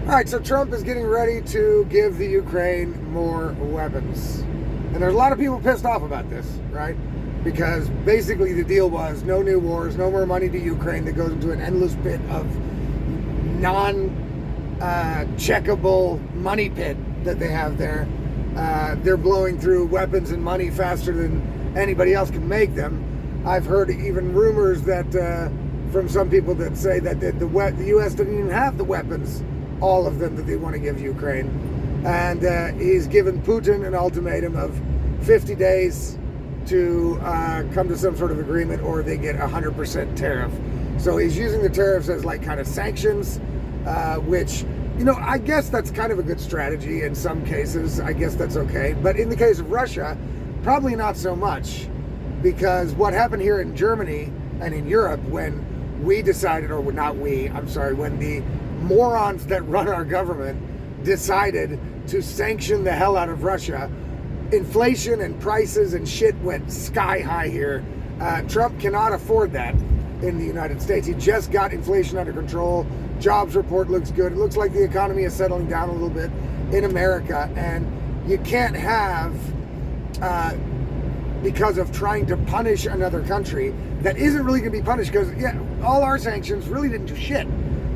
All right, so Trump is getting ready to give the Ukraine more weapons. And there's a lot of people pissed off about this, right? Because basically the deal was no new wars, no more money to Ukraine that goes into an endless pit of non-checkable money pit that they have there. They're blowing through weapons and money faster than anybody else can make them. I've heard even rumors that from some people that say that the U.S. doesn't even have the weapons, all of them, that they want to give Ukraine. And he's given Putin an ultimatum of 50 days to come to some sort of agreement, or they get 100% tariff. So he's using the tariffs as like kind of sanctions, which, you know, I guess that's kind of a good strategy in some cases. I guess that's okay. But in the case of Russia, probably not so much, because what happened here in Germany and in Europe when we decided, or not we, I'm sorry, when the morons that run our government decided to sanction the hell out of Russia, inflation and prices and shit went sky high here. Trump cannot afford that in the United States. He just got inflation under control. Jobs report looks good. It looks like the economy is settling down a little bit in America. And you can't have, because of trying to punish another country that isn't really going to be punished, because all our sanctions really didn't do shit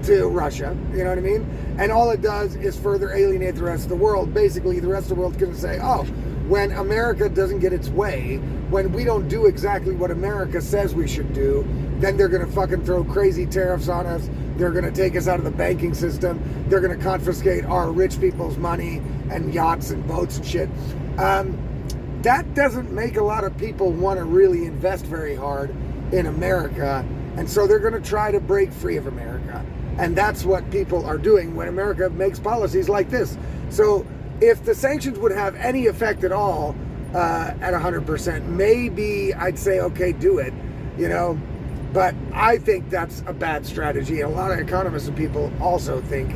to Russia, you know what I mean? And all it does is further alienate the rest of the world. Basically, the rest of the world's going to say, oh, when America doesn't get its way, when we don't do exactly what America says we should do, then they're going to fucking throw crazy tariffs on us. They're going to take us out of the banking system. They're going to confiscate our rich people's money and yachts and boats and shit. That doesn't make a lot of people want to really invest very hard in America. And so they're going to try to break free of America. And that's what people are doing when America makes policies like this. So if the sanctions would have any effect at all at 100%, maybe I'd say, okay, do it, you know. But I think that's a bad strategy. And a lot of economists and people also think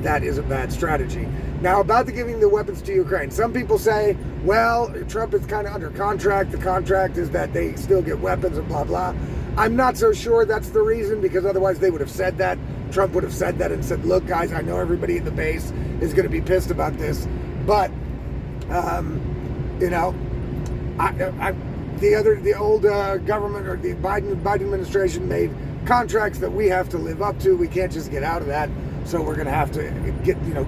that is a bad strategy. Now, about the giving the weapons to Ukraine, some people say, well, Trump is kind of under contract. The contract is that they still get weapons and blah, blah. I'm not so sure that's the reason, because otherwise they would have said that. Trump would have said that and said, look, guys, I know everybody at the base is going to be pissed about this. But, you know, the old government, or the Biden administration, made contracts that we have to live up to. We can't just get out of that. So we're going to have to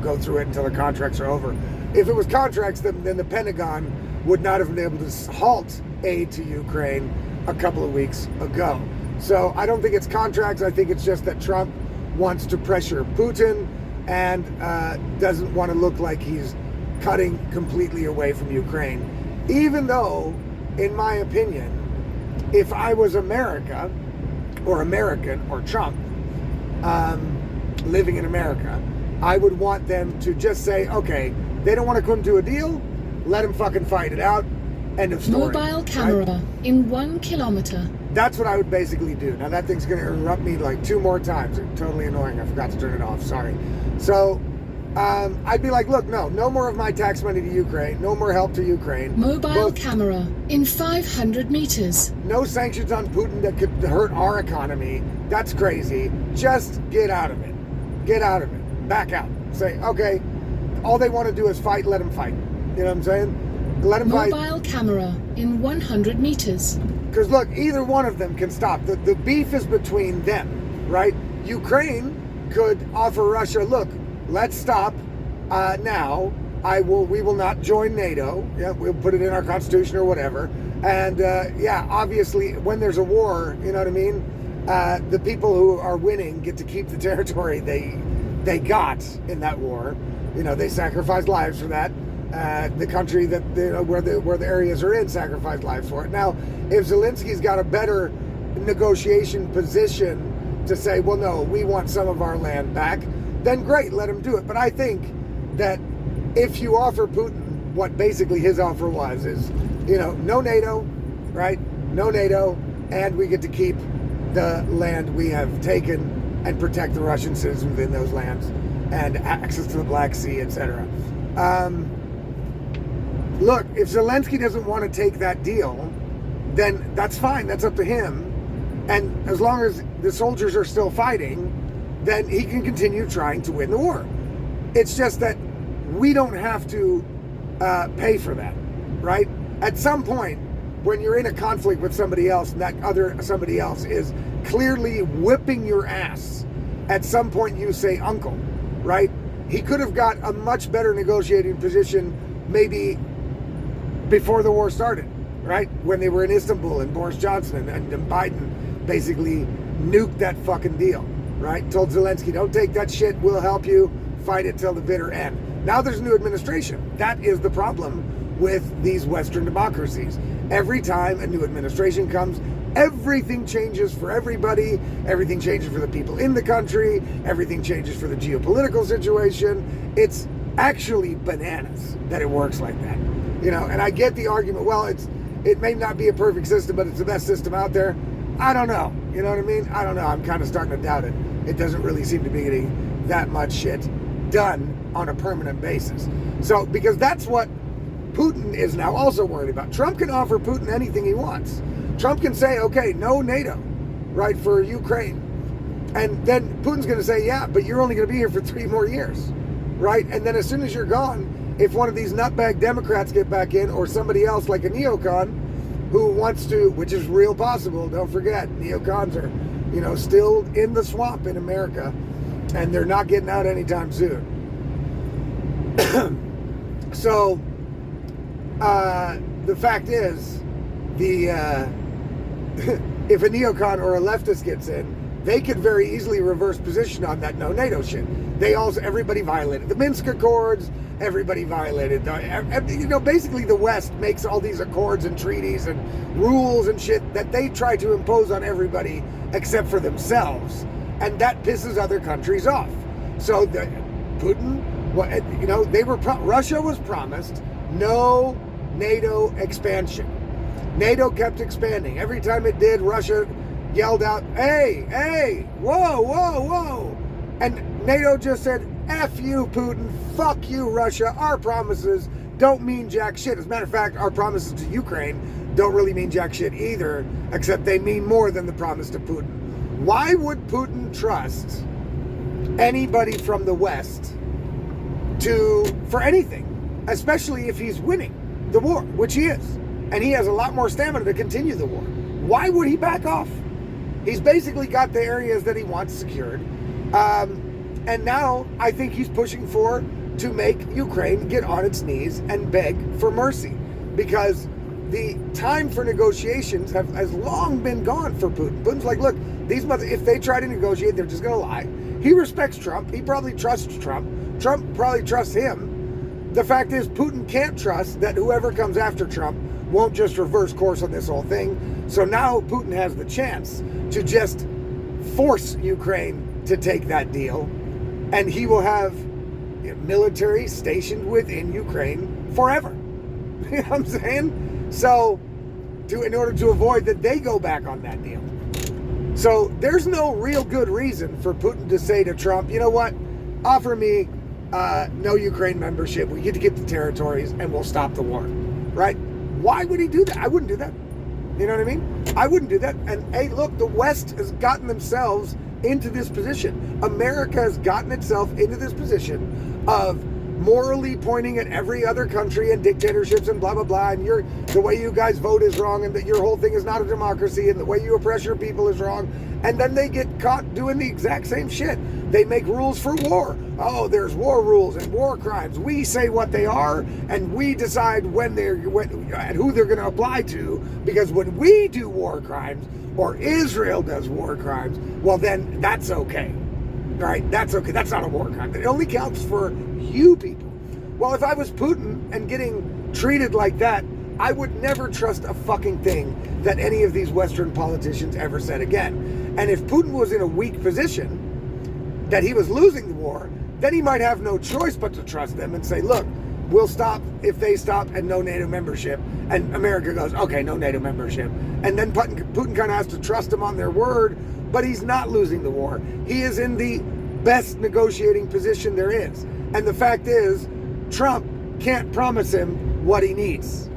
go through it until the contracts are over. If it was contracts, then the Pentagon would not have been able to halt aid to Ukraine a couple of weeks ago. So I don't think it's contracts. I think it's just that Trump wants to pressure Putin and doesn't want to look like he's cutting completely away from Ukraine. Even though, in my opinion, if I was America, or American, or Trump, living in America, I would want them to just say, okay, they don't want to come to a deal, let them fucking fight it out, end of story. Mobile camera, right? In 1 kilometer. That's what I would basically do. Now that thing's going to interrupt me like 2 more times. It's totally annoying. I forgot to turn it off. Sorry. So I'd be like, look, no more of my tax money to Ukraine. No more help to Ukraine. Mobile camera in 500 meters. No sanctions on Putin that could hurt our economy. That's crazy. Just get out of it. Get out of it. Back out. Say, okay, all they want to do is fight. Let them fight. You know what I'm saying? Let them fight. Mobile camera in 100 meters. Because look, either one of them can stop. The beef is between them, right? Ukraine could offer Russia, look, let's stop now. We will not join NATO. Yeah, we'll put it in our constitution or whatever. And obviously, when there's a war, you know what I mean? The people who are winning get to keep the territory they got in that war. You know, they sacrificed lives for that. The country that where the areas are in sacrificed lives for it. Now, if Zelensky's got a better negotiation position to say, well, no, we want some of our land back, then great, let him do it. But I think that if you offer Putin what basically his offer was, is, no NATO, right? No NATO, and we get to keep the land we have taken and protect the Russian citizens within those lands and access to the Black Sea, etc. Look, if Zelensky doesn't want to take that deal, then that's fine. That's up to him. And as long as the soldiers are still fighting, then he can continue trying to win the war. It's just that we don't have to pay for that, right? At some point, when you're in a conflict with somebody else and that other somebody else is clearly whipping your ass, at some point you say, uncle, right? He could have got a much better negotiating position maybe before the war started, right? When they were in Istanbul and Boris Johnson and Biden basically nuked that fucking deal, right? Told Zelensky, don't take that shit, we'll help you, fight it till the bitter end. Now there's a new administration. That is the problem with these Western democracies. Every time a new administration comes, everything changes for everybody, everything changes for the people in the country, everything changes for the geopolitical situation. It's actually bananas that it works like that. You know, and I get the argument, well, it may not be a perfect system, but it's the best system out there. I don't know. You know what I mean? I don't know. I'm kind of starting to doubt it. It doesn't really seem to be getting that much shit done on a permanent basis. So, because that's what Putin is now also worried about. Trump can offer Putin anything he wants. Trump can say, okay, no NATO, right, for Ukraine. And then Putin's going to say, yeah, but you're only going to be here for 3 more years, right? And then as soon as you're gone, if one of these nutbag Democrats get back in, or somebody else like a neocon who wants to, which is real possible, don't forget, neocons are, you know, still in the swamp in America, and they're not getting out anytime soon. So, the fact is, if a neocon or a leftist gets in, they could very easily reverse position on that no NATO shit. Everybody violated the Minsk Accords, everybody violated, basically the West makes all these accords and treaties and rules and shit that they try to impose on everybody except for themselves. And that pisses other countries off. So Putin, Russia was promised no NATO expansion. NATO kept expanding. Every time it did, Russia yelled out, hey, whoa. And NATO just said, F you, Putin, fuck you, Russia. Our promises don't mean jack shit. As a matter of fact, our promises to Ukraine don't really mean jack shit either, except they mean more than the promise to Putin. Why would Putin trust anybody from the West for anything, especially if he's winning the war, which he is, and he has a lot more stamina to continue the war? Why would he back off? He's basically got the areas that he wants secured, and now I think he's pushing to make Ukraine get on its knees and beg for mercy, because the time for negotiations has long been gone for Putin. Putin's like, look, if they try to negotiate, they're just going to lie. He respects Trump. He probably trusts Trump. Trump probably trusts him. The fact is, Putin can't trust that whoever comes after Trump won't just reverse course on this whole thing. So now Putin has the chance to just force Ukraine to take that deal, and he will have military stationed within Ukraine forever. You know what I'm saying? So, in order to avoid that they go back on that deal. So there's no real good reason for Putin to say to Trump, you know what, offer me no Ukraine membership, we get to get the territories, and we'll stop the war, right? Why would he do that? I wouldn't do that. You know what I mean? I wouldn't do that. And hey, look, the West has gotten themselves into this position. America has gotten itself into this position of morally pointing at every other country and dictatorships and blah, blah, blah, and the way you guys vote is wrong, and that your whole thing is not a democracy, and the way you oppress your people is wrong. And then they get caught doing the exact same shit. They make rules for war. Oh, there's war rules and war crimes. We say what they are, and we decide and who they're going to apply to, because when we do war crimes, or Israel does war crimes, well, then that's okay. Right? That's okay. That's not a war crime. It only counts for you people. Well, if I was Putin and getting treated like that, I would never trust a fucking thing that any of these Western politicians ever said again. And if Putin was in a weak position, that he was losing the war, then he might have no choice but to trust them and say, look, we'll stop if they stop and no NATO membership. And America goes, okay, no NATO membership. And then Putin kind of has to trust them on their word, but he's not losing the war. He is in the best negotiating position there is. And the fact is, Trump can't promise him what he needs.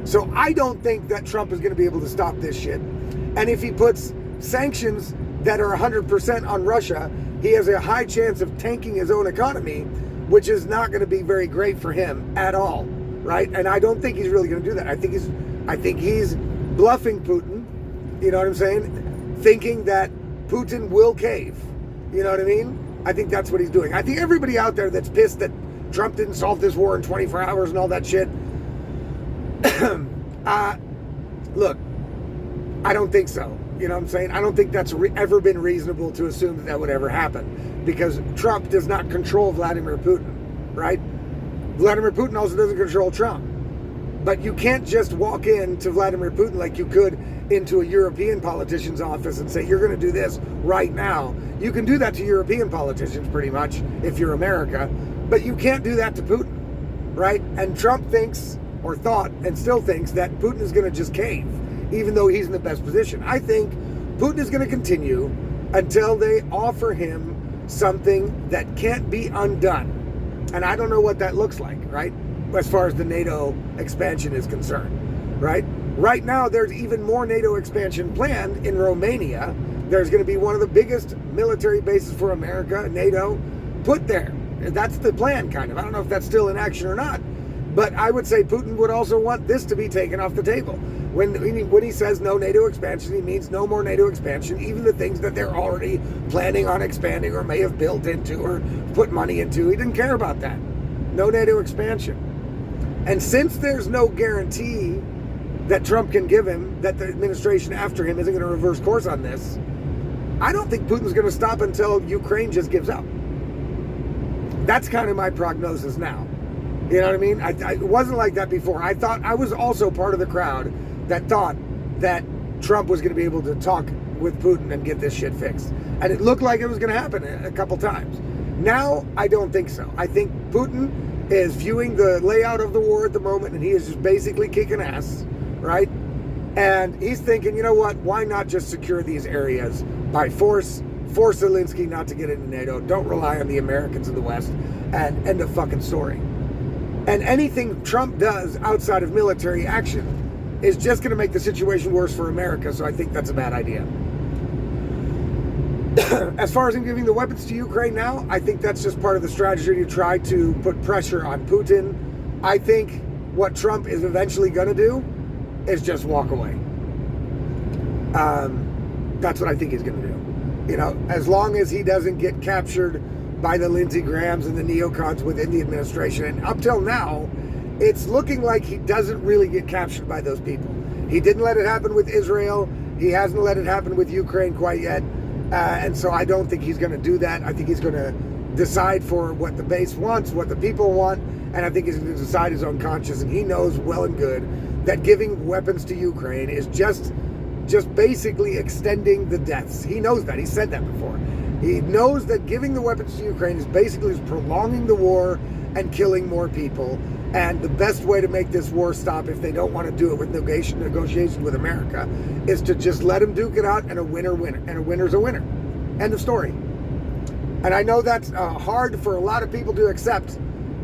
So I don't think that Trump is going to be able to stop this shit. And if he puts sanctions that are 100% on Russia, he has a high chance of tanking his own economy which is not going to be very great for him at all, right? And I don't think he's really going to do that. I think he's bluffing Putin, you know what I'm saying? Thinking that Putin will cave, you know what I mean? I think that's what he's doing. I think everybody out there that's pissed that Trump didn't solve this war in 24 hours and all that shit, look, I don't think so. You know what I'm saying? I don't think that's ever been reasonable to assume that that would ever happen, because Trump does not control Vladimir Putin, right? Vladimir Putin also doesn't control Trump. But you can't just walk into Vladimir Putin like you could into a European politician's office and say, you're going to do this right now. You can do that to European politicians pretty much if you're America, but you can't do that to Putin, right? And Trump thinks, or thought, and still thinks that Putin is going to just cave, even though he's in the best position. I think Putin is going to continue until they offer him something that can't be undone. And I don't know what that looks like, right? As far as the NATO expansion is concerned, right? Right now, there's even more NATO expansion planned in Romania. There's going to be one of the biggest military bases for America, NATO, put there. That's the plan, kind of. I don't know if that's still in action or not. But I would say Putin would also want this to be taken off the table. When he says no NATO expansion, he means no more NATO expansion, even the things that they're already planning on expanding or may have built into or put money into. He didn't care about that. No NATO expansion. And since there's no guarantee that Trump can give him, that the administration after him isn't going to reverse course on this, I don't think Putin's going to stop until Ukraine just gives up. That's kind of my prognosis now. You know what I mean? It wasn't like that before. I was also part of the crowd that thought that Trump was going to be able to talk with Putin and get this shit fixed. And it looked like it was going to happen a couple times. Now, I don't think so. I think Putin is viewing the layout of the war at the moment, and he is just basically kicking ass, right? And he's thinking, you know what? Why not just secure these areas by force? Force Zelensky not to get into NATO. Don't rely on the Americans in the West, and end of fucking story. And anything Trump does outside of military action is just going to make the situation worse for America, so I think that's a bad idea. As far as him giving the weapons to Ukraine now, I think that's just part of the strategy to try to put pressure on Putin. I think what Trump is eventually going to do is just walk away. That's what I think he's going to do. You know, as long as he doesn't get captured by the Lindsey Grahams and the neocons within the administration. And up till now, it's looking like he doesn't really get captured by those people. He didn't let it happen with Israel. He hasn't let it happen with Ukraine quite yet. And so I don't think he's going to do that. I think he's going to decide for what the base wants, what the people want, and I think he's going to decide his own conscience. And he knows well and good that giving weapons to Ukraine is just basically extending the deaths. He knows that. He said that before. He knows that giving the weapons to Ukraine is basically prolonging the war and killing more people. And the best way to make this war stop, if they don't want to do it with negotiations with America, is to just let them duke it out, and a winner's a winner. End of story. And I know that's hard for a lot of people to accept.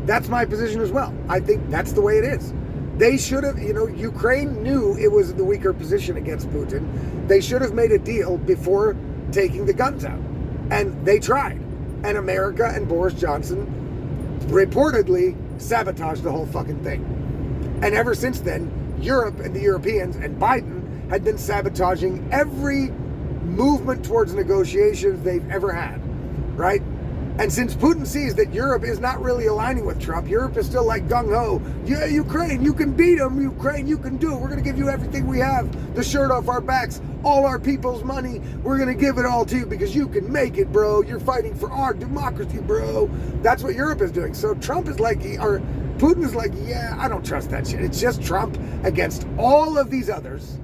That's my position as well. I think that's the way it is. They should have, Ukraine knew it was in the weaker position against Putin. They should have made a deal before taking the guns out. And they tried. And America and Boris Johnson reportedly sabotaged the whole fucking thing. And ever since then, Europe and the Europeans and Biden had been sabotaging every movement towards negotiations they've ever had, right? And since Putin sees that Europe is not really aligning with Trump, Europe is still like gung-ho. Yeah, Ukraine, you can beat them. Ukraine, you can do it. We're going to give you everything we have. The shirt off our backs, all our people's money. We're going to give it all to you because you can make it, bro. You're fighting for our democracy, bro. That's what Europe is doing. So Trump is like, or Putin is like, yeah, I don't trust that shit. It's just Trump against all of these others.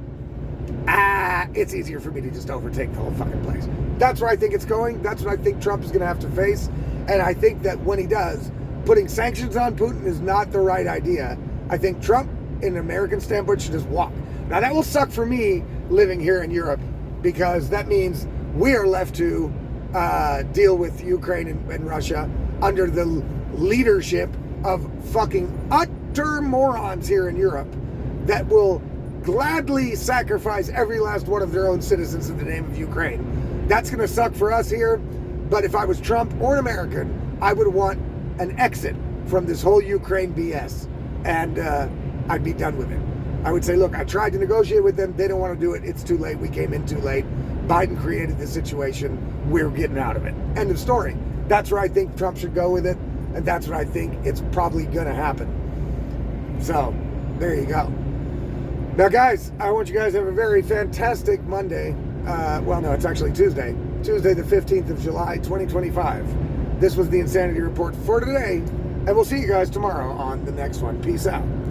It's easier for me to just overtake the whole fucking place. That's where I think it's going. That's what I think Trump is going to have to face. And I think that when he does, putting sanctions on Putin is not the right idea. I think Trump, in an American standpoint, should just walk. Now, that will suck for me living here in Europe, because that means we are left to deal with Ukraine and Russia under the leadership of fucking utter morons here in Europe that will gladly sacrifice every last one of their own citizens in the name of Ukraine. That's going to suck for us here. But if I was Trump or an American, I would want an exit from this whole Ukraine BS, and I'd be done with it. I would say, look, I tried to negotiate with them. They don't want to do it. It's too late. We came in too late. Biden created the situation. We're getting out of it. End of story. That's where I think Trump should go with it, and that's what I think it's probably going to happen. So, there you go. Now, guys, I want you guys to have a very fantastic Monday. Well, no, it's actually Tuesday. Tuesday, the 15th of July, 2025. This was the Insanity Report for today, and we'll see you guys tomorrow on the next one. Peace out.